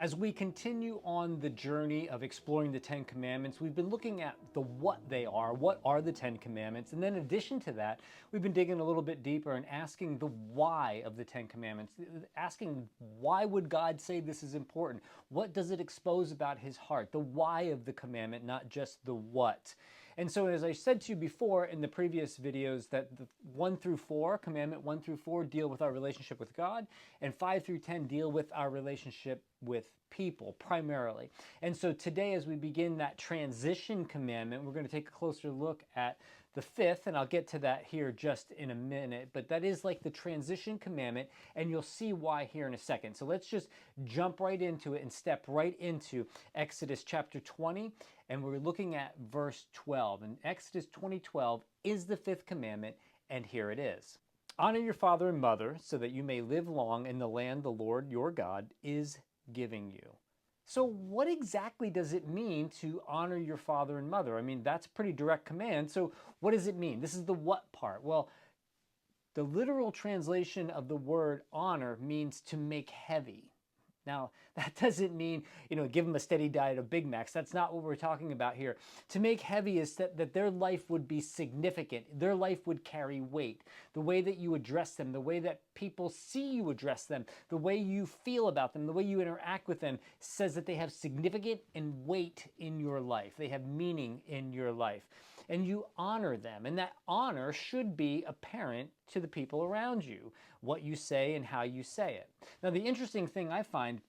As we continue on the journey of exploring the Ten Commandments, we've been looking at the what they are. What are the Ten Commandments? And then in addition to that, we've been digging a little bit deeper and asking the why of the Ten Commandments. Asking why would God say this is important? What does it expose about his heart? The why of the commandment, not just the what. And so as I said to you before in the previous videos, that the 1 through 4, commandment 1 through 4 deal with our relationship with God, and 5 through 10 deal with our relationship with people primarily. And so today, as we begin that transition commandment, we're going to take a closer look at the 5th, and I'll get to that here just in a minute, but that is like the transition commandment, and you'll see why here in a second. So let's just jump right into it and step right into Exodus chapter 20, and we're looking at verse 12. And Exodus 20:12 is the 5th commandment, and here it is. Honor your father and mother so that you may live long in the land the Lord your God is giving you. So what exactly does it mean to honor your father and mother? I mean, that's a pretty direct command. So what does it mean? This is the what part. Well, the literal translation of the word honor means to make heavy. Now, that doesn't mean, give them a steady diet of Big Macs. That's not what we're talking about here. To make heavy is that their life would be significant. Their life would carry weight. The way that you address them, the way that people see you address them, the way you feel about them, the way you interact with them says that they have significant and weight in your life. They have meaning in your life. And you honor them. And that honor should be apparent to the people around you, what you say and how you say it. Now, the interesting thing I find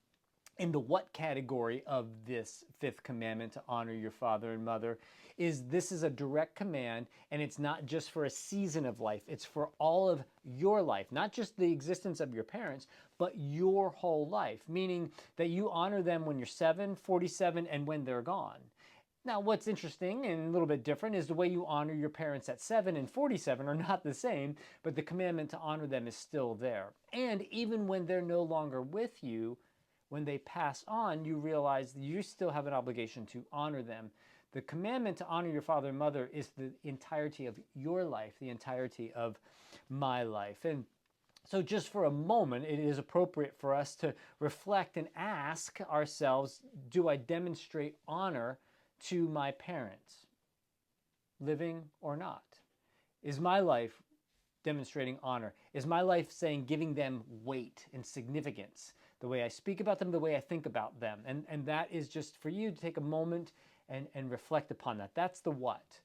in the what category of this 5th commandment, to honor your father and mother, is this is a direct command, and it's not just for a season of life. It's for all of your life, not just the existence of your parents, but your whole life, meaning that you honor them when you're 7, 47, and when they're gone. Now, what's interesting and a little bit different is the way you honor your parents at 7 and 47 are not the same, but the commandment to honor them is still there. And even when they're no longer with you, when they pass on, you realize that you still have an obligation to honor them. The commandment to honor your father and mother is the entirety of your life, the entirety of my life. And so just for a moment, it is appropriate for us to reflect and ask ourselves, do I demonstrate honor to my parents, living or not? Is my life demonstrating honor? Is my life giving them weight and significance? The way I speak about them, the way I think about them. And that is just for you to take a moment and reflect upon that. That's the what.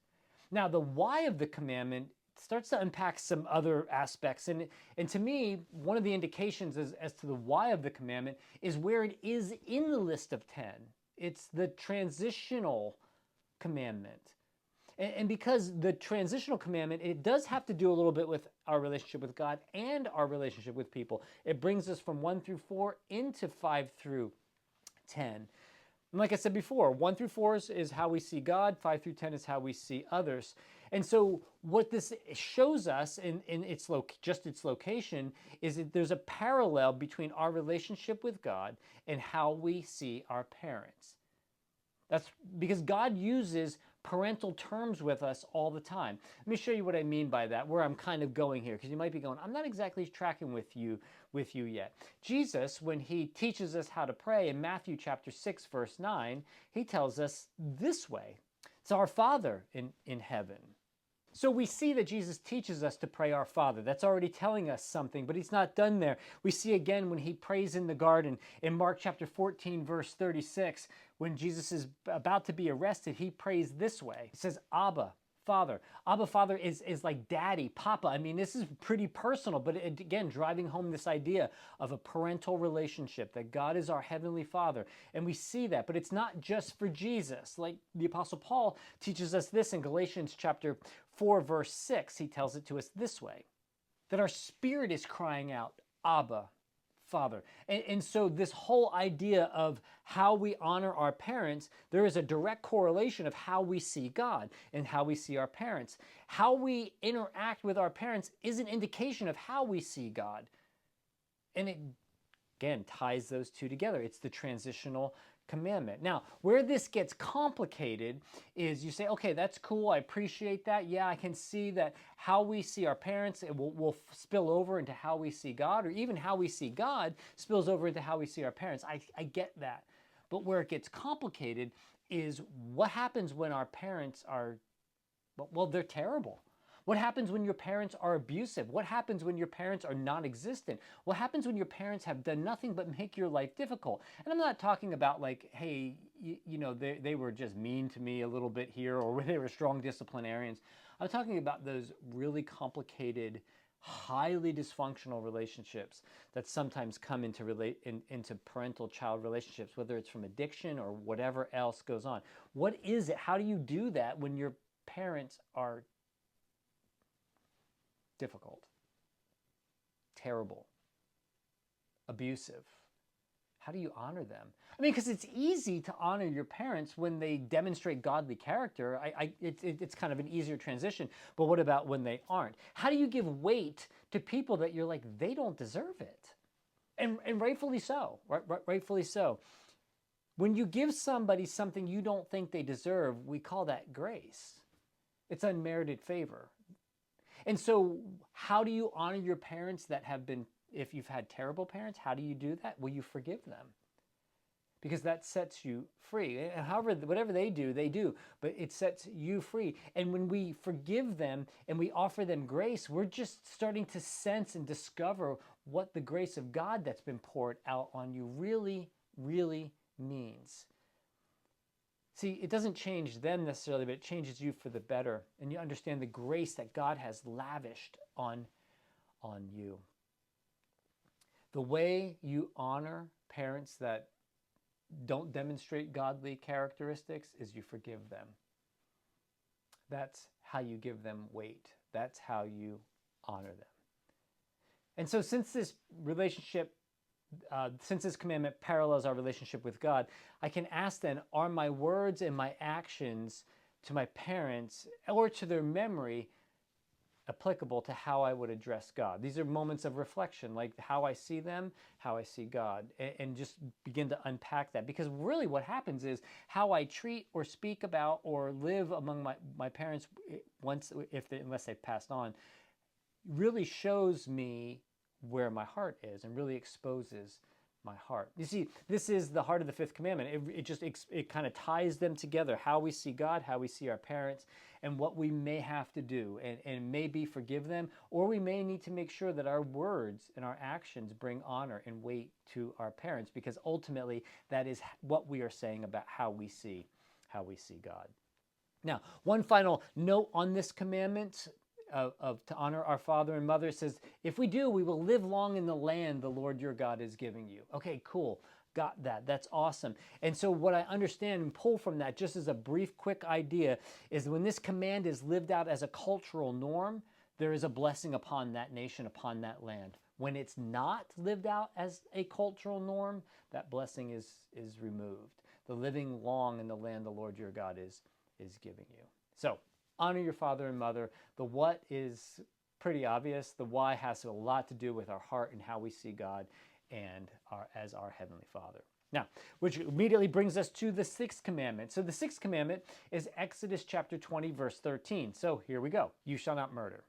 Now, the why of the commandment starts to unpack some other aspects. And to me, one of the indications as to the why of the commandment is where it is in the list of 10. It's the transitional commandment. And because the transitional commandment, it does have to do a little bit with our relationship with God and our relationship with people. It brings us from 1 through 4 into 5 through 10. And like I said before, 1 through 4 is how we see God, 5 through 10 is how we see others. And so what this shows us in its location is that there's a parallel between our relationship with God and how we see our parents. That's because God uses parental terms with us all the time. Let me show you what I mean by that, where I'm kind of going here, because you might be going, I'm not exactly tracking with you yet. Jesus, when he teaches us how to pray in Matthew chapter 6, verse 9, he tells us this way. It's our Father in heaven. So we see that Jesus teaches us to pray our Father. That's already telling us something, but he's not done there. We see again when he prays in the garden in Mark chapter 14, verse 36, when Jesus is about to be arrested, he prays this way. He says, Abba, Father. Abba, Father is like daddy, papa. I mean, this is pretty personal, but again, driving home this idea of a parental relationship, that God is our heavenly Father. And we see that, but it's not just for Jesus. Like the Apostle Paul teaches us this in Galatians chapter 4, verse 6. He tells it to us this way, that our spirit is crying out, Abba, Father. And so this whole idea of how we honor our parents, there is a direct correlation of how we see God and how we see our parents. How we interact with our parents is an indication of how we see God. And it, again, ties those two together. It's the transitional commandment. Now, where this gets complicated is you say, okay, that's cool, I appreciate that. Yeah, I can see that how we see our parents it will spill over into how we see God, or even how we see God spills over into how we see our parents. I get that. But where it gets complicated is what happens when our parents are, well, they're terrible. What happens when your parents are abusive? What happens when your parents are non-existent? What happens when your parents have done nothing but make your life difficult? And I'm not talking about like, hey, they were just mean to me a little bit here, or they were strong disciplinarians. I'm talking about those really complicated, highly dysfunctional relationships that sometimes come into parental-child relationships, whether it's from addiction or whatever else goes on. What is it? How do you do that when your parents are difficult, terrible, abusive? How do you honor them? I mean, because it's easy to honor your parents when they demonstrate godly character. It's kind of an easier transition. But what about when they aren't? How do you give weight to people that you're like, they don't deserve it? And rightfully so, rightfully so. When you give somebody something you don't think they deserve, we call that grace. It's unmerited favor. And so how do you honor your parents that have been, if you've had terrible parents, how do you do that? Well, you forgive them, because that sets you free. And however, whatever they do, but it sets you free. And when we forgive them and we offer them grace, we're just starting to sense and discover what the grace of God that's been poured out on you really, really means. See, it doesn't change them necessarily, but it changes you for the better. And you understand the grace that God has lavished on you. The way you honor parents that don't demonstrate godly characteristics is you forgive them. That's how you give them weight. That's how you honor them. And so since this commandment parallels our relationship with God, I can ask then, are my words and my actions to my parents or to their memory applicable to how I would address God? These are moments of reflection, like how I see them, how I see God, and just begin to unpack that. Because really what happens is how I treat or speak about or live among my parents, unless they've passed on, really shows me where my heart is and really exposes my heart. You see, this is the heart of the fifth commandment. It kind of ties them together, how we see God, how we see our parents, and what we may have to do, and maybe forgive them, or we may need to make sure that our words and our actions bring honor and weight to our parents, because ultimately that is what we are saying about how we see God. Now, one final note on this commandment to honor our father and mother. It says, if we do, we will live long in the land the Lord your God is giving you. Okay, cool. Got that. That's awesome. And so what I understand and pull from that, just as a brief, quick idea, is when this command is lived out as a cultural norm, there is a blessing upon that nation, upon that land. When it's not lived out as a cultural norm, that blessing is removed. The living long in the land the Lord your God is giving you. So, honor your father and mother. The what is pretty obvious. The why has a lot to do with our heart and how we see God and as our Heavenly Father. Now, which immediately brings us to the sixth commandment. So the sixth commandment is Exodus chapter 20, verse 13. So here we go. You shall not murder.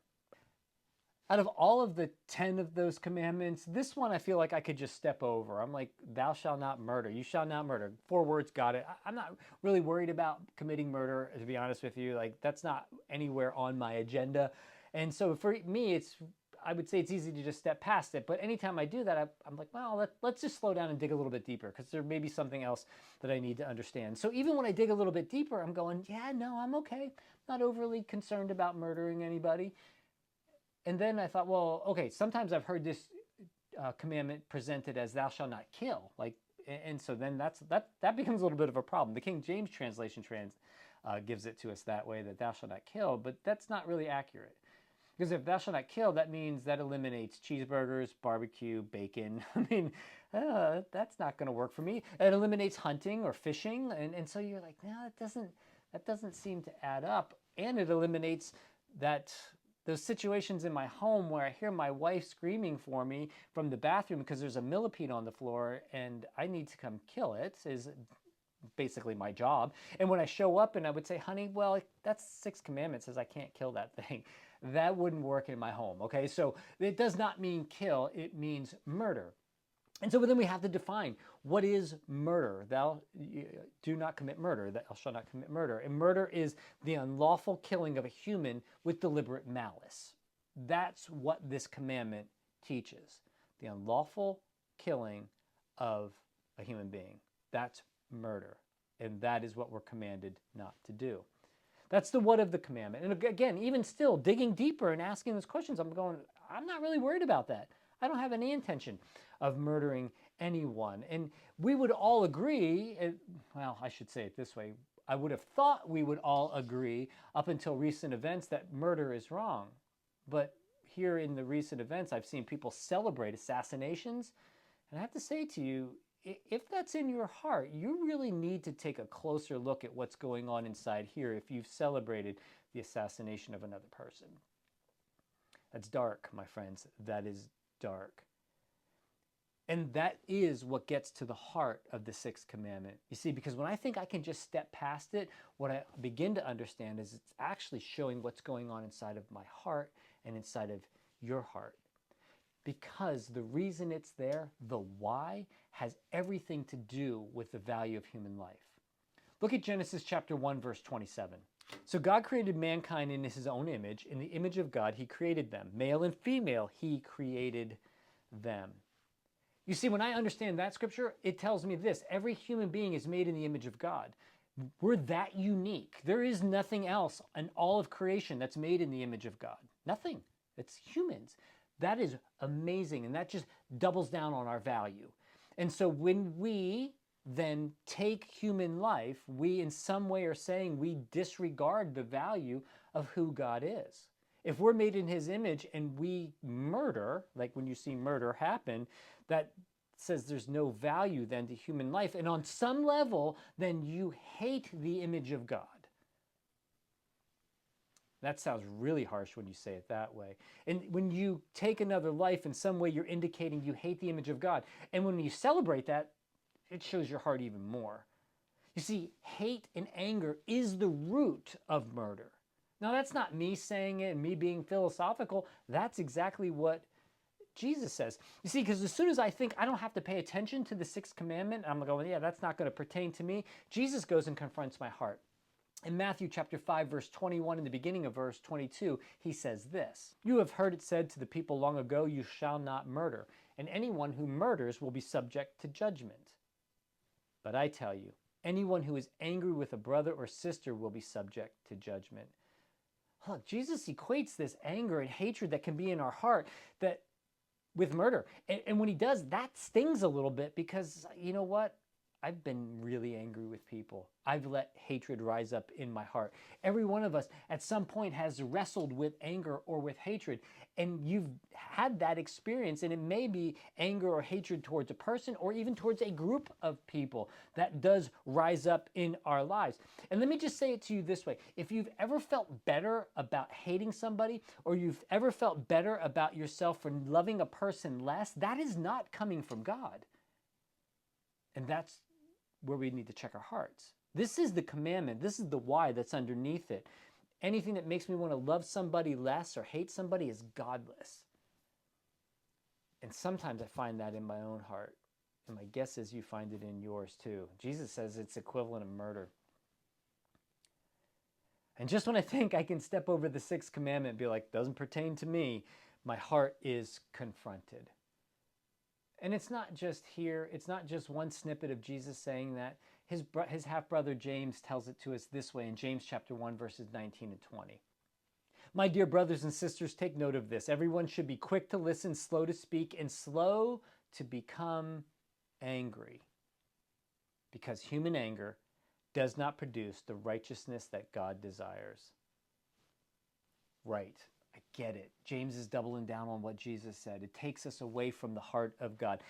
Out of all of the 10 of those commandments, this one I feel like I could just step over. I'm like, thou shalt not murder. You shall not murder. 4 words, got it. I'm not really worried about committing murder, to be honest with you. Like, that's not anywhere on my agenda. And so for me, I would say it's easy to just step past it. But anytime I do that, I'm like, well, let's just slow down and dig a little bit deeper, because there may be something else that I need to understand. So even when I dig a little bit deeper, I'm going, yeah, no, I'm okay. I'm not overly concerned about murdering anybody. And then I thought, well, okay, sometimes I've heard this commandment presented as thou shalt not kill. And so then that becomes a little bit of a problem. The King James translation gives it to us that way, that thou shalt not kill, but that's not really accurate. Because if thou shalt not kill, that means that eliminates cheeseburgers, barbecue, bacon. I mean, that's not going to work for me. It eliminates hunting or fishing. And so you're like, no, that doesn't seem to add up. And it eliminates those situations in my home where I hear my wife screaming for me from the bathroom because there's a millipede on the floor and I need to come kill it. basically my job. And when I show up and I would say, honey, well, that's 6 commandments says I can't kill that thing. That wouldn't work in my home, okay? So it does not mean kill, it means murder. And so then we have to define what is murder. Thou do not commit murder. Thou shalt not commit murder. And murder is the unlawful killing of a human with deliberate malice. That's what this commandment teaches. The unlawful killing of a human being. That's murder. And that is what we're commanded not to do. That's the what of the commandment. And again, even still, digging deeper and asking those questions, I'm not really worried about that. I don't have any intention of murdering anyone. And we would all agree, well, I should say it this way, I would have thought we would all agree up until recent events that murder is wrong. But here in the recent events, I've seen people celebrate assassinations. And I have to say to you, if that's in your heart, you really need to take a closer look at what's going on inside here if you've celebrated the assassination of another person. That's dark, my friends. That is dark. And that is what gets to the heart of the 6th commandment. You see, because when I think I can just step past it, what I begin to understand is it's actually showing what's going on inside of my heart and inside of your heart. Because the reason it's there, the why, has everything to do with the value of human life. Look at Genesis chapter 1, verse 27. So God created mankind in his own image. In the image of God, he created them. Male and female, he created them. You see, when I understand that scripture, it tells me this. Every human being is made in the image of God. We're that unique. There is nothing else in all of creation that's made in the image of God. Nothing. It's humans. That is amazing, and that just doubles down on our value. And so when we then take human life, we in some way are saying we disregard the value of who God is. If we're made in his image and we murder, like when you see murder happen, that says there's no value then to human life. And on some level, then you hate the image of God. That sounds really harsh when you say it that way. And when you take another life, in some way you're indicating you hate the image of God. And when you celebrate that, it shows your heart even more. You see, hate and anger is the root of murder. Now, that's not me saying it and me being philosophical. That's exactly what Jesus says. You see, because as soon as I think I don't have to pay attention to the 6th commandment, I'm going, yeah, that's not going to pertain to me. Jesus goes and confronts my heart. In Matthew chapter 5, verse 21, in the beginning of verse 22, he says this, "You have heard it said to the people long ago, you shall not murder, and anyone who murders will be subject to judgment. But I tell you, anyone who is angry with a brother or sister will be subject to judgment." Look, Jesus equates this anger and hatred that can be in our heart that with murder. And when he does, that stings a little bit because, you know what? I've been really angry with people. I've let hatred rise up in my heart. Every one of us at some point has wrestled with anger or with hatred. And you've had that experience, and it may be anger or hatred towards a person or even towards a group of people that does rise up in our lives. And let me just say it to you this way. If you've ever felt better about hating somebody, or you've ever felt better about yourself for loving a person less, that is not coming from God. And that's where we need to check our hearts. This is the commandment. This is the why that's underneath it. Anything that makes me want to love somebody less or hate somebody is godless. And sometimes I find that in my own heart. And my guess is you find it in yours too. Jesus says it's equivalent of murder. And just when I think I can step over the 6th commandment and be like, doesn't pertain to me, my heart is confronted. And it's not just here. It's not just one snippet of Jesus saying that. His half-brother James tells it to us this way in James chapter 1, verses 19 and 20. "My dear brothers and sisters, take note of this. Everyone should be quick to listen, slow to speak, and slow to become angry. Because human anger does not produce the righteousness that God desires." Right. I get it. James is doubling down on what Jesus said. It takes us away from the heart of God.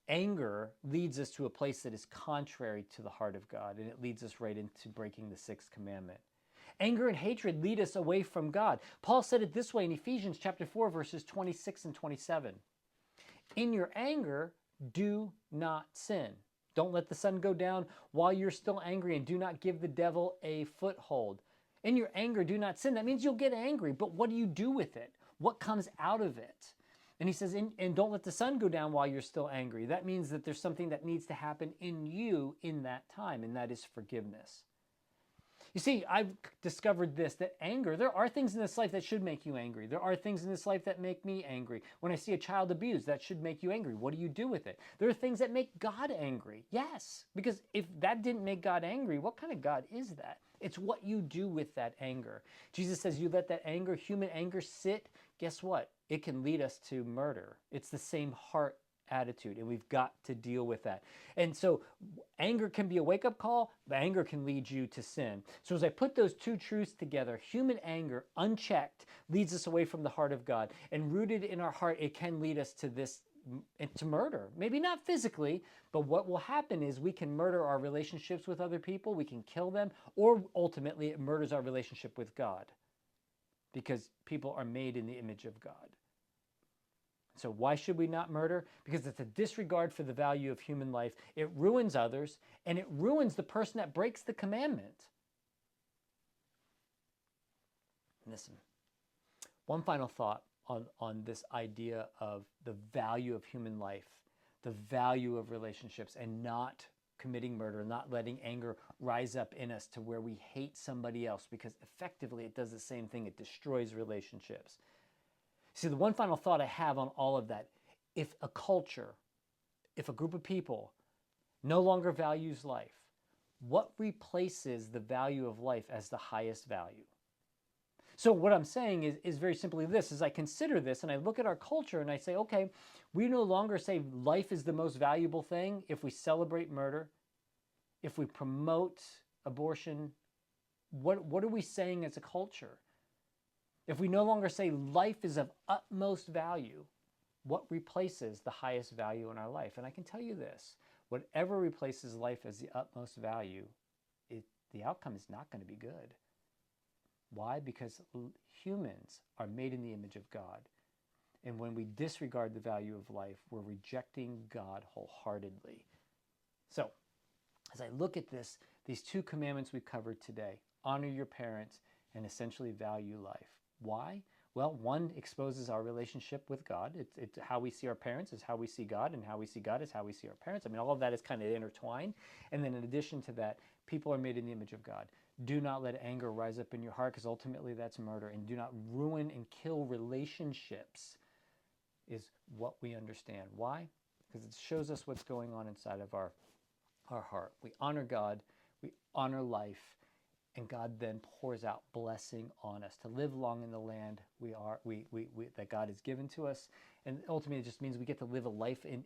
Anger leads us to a place that is contrary to the heart of God, and it leads us right into breaking the 6th commandment. Anger and hatred lead us away from God. Paul said it this way in Ephesians chapter 4, verses 26 and 27. "In your anger, do not sin. Don't let the sun go down while you're still angry, and do not give the devil a foothold. In your anger, do not sin. That means you'll get angry, but what do you do with it? What comes out of it? And he says, and don't let the sun go down while you're still angry. That means that there's something that needs to happen in you in that time, and that is forgiveness. You see, I've discovered this, that anger, there are things in this life that should make you angry. There are things in this life that make me angry. When I see a child abused, that should make you angry. What do you do with it? There are things that make God angry. Yes, because if that didn't make God angry, what kind of God is that? It's what you do with that anger. Jesus says you let that anger, human anger, sit. Guess what? It can lead us to murder. It's the same heart attitude, and we've got to deal with that. And so anger can be a wake-up call, but anger can lead you to sin. So as I put those two truths together, human anger, unchecked, leads us away from the heart of God. And rooted in our heart, it can lead us to to murder. Maybe not physically, but what will happen is we can murder our relationships with other people, we can kill them, or ultimately it murders our relationship with God, because people are made in the image of God. So why should we not murder? Because it's a disregard for the value of human life. It ruins others, and it ruins the person that breaks the commandment. Listen, one final thought on this idea of the value of human life, the value of relationships, and not committing murder, not letting anger rise up in us to where we hate somebody else, because effectively it does the same thing. It destroys relationships. See, the one final thought I have on all of that, if a culture, if a group of people no longer values life, what replaces the value of life as the highest value? So what I'm saying is very simply this, as I consider this and I look at our culture and I say, okay, we no longer say life is the most valuable thing if we celebrate murder, if we promote abortion. What are we saying as a culture? If we no longer say life is of utmost value, what replaces the highest value in our life? And I can tell you this, whatever replaces life as the utmost value, the outcome is not going to be good. Why? Because humans are made in the image of God. And when we disregard the value of life, we're rejecting God wholeheartedly. So, as I look at these two commandments we covered today, honor your parents and essentially value life. Why? Well, one exposes our relationship with God. It's how we see our parents is how we see God, and how we see God is how we see our parents. I mean, all of that is kind of intertwined. And then in addition to that, people are made in the image of God. Do not let anger rise up in your heart, because ultimately that's murder. And do not ruin and kill relationships is what we understand. Why? Because it shows us what's going on inside of our heart. We honor God, we honor life, and God then pours out blessing on us to live long in the land that God has given to us. And ultimately it just means we get to live a life in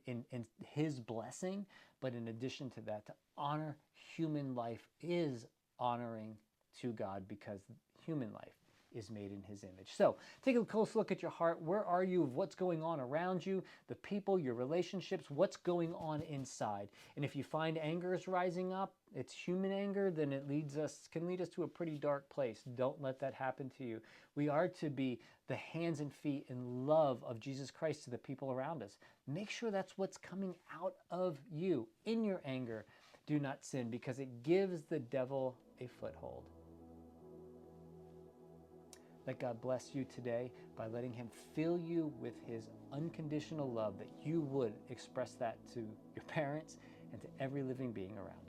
His blessing. But in addition to that, to honor human life is honoring to God, because human life is made in His image. So take a close look at your heart. Where are you? What's going on around you? The people, your relationships, what's going on inside? And if you find anger is rising up, it's human anger, then it can lead us to a pretty dark place. Don't let that happen to you. We are to be the hands and feet and love of Jesus Christ to the people around us. Make sure that's what's coming out of you in your anger. Do not sin, because it gives the devil a foothold. Let God bless you today by letting Him fill you with His unconditional love, that you would express that to your parents and to every living being around you.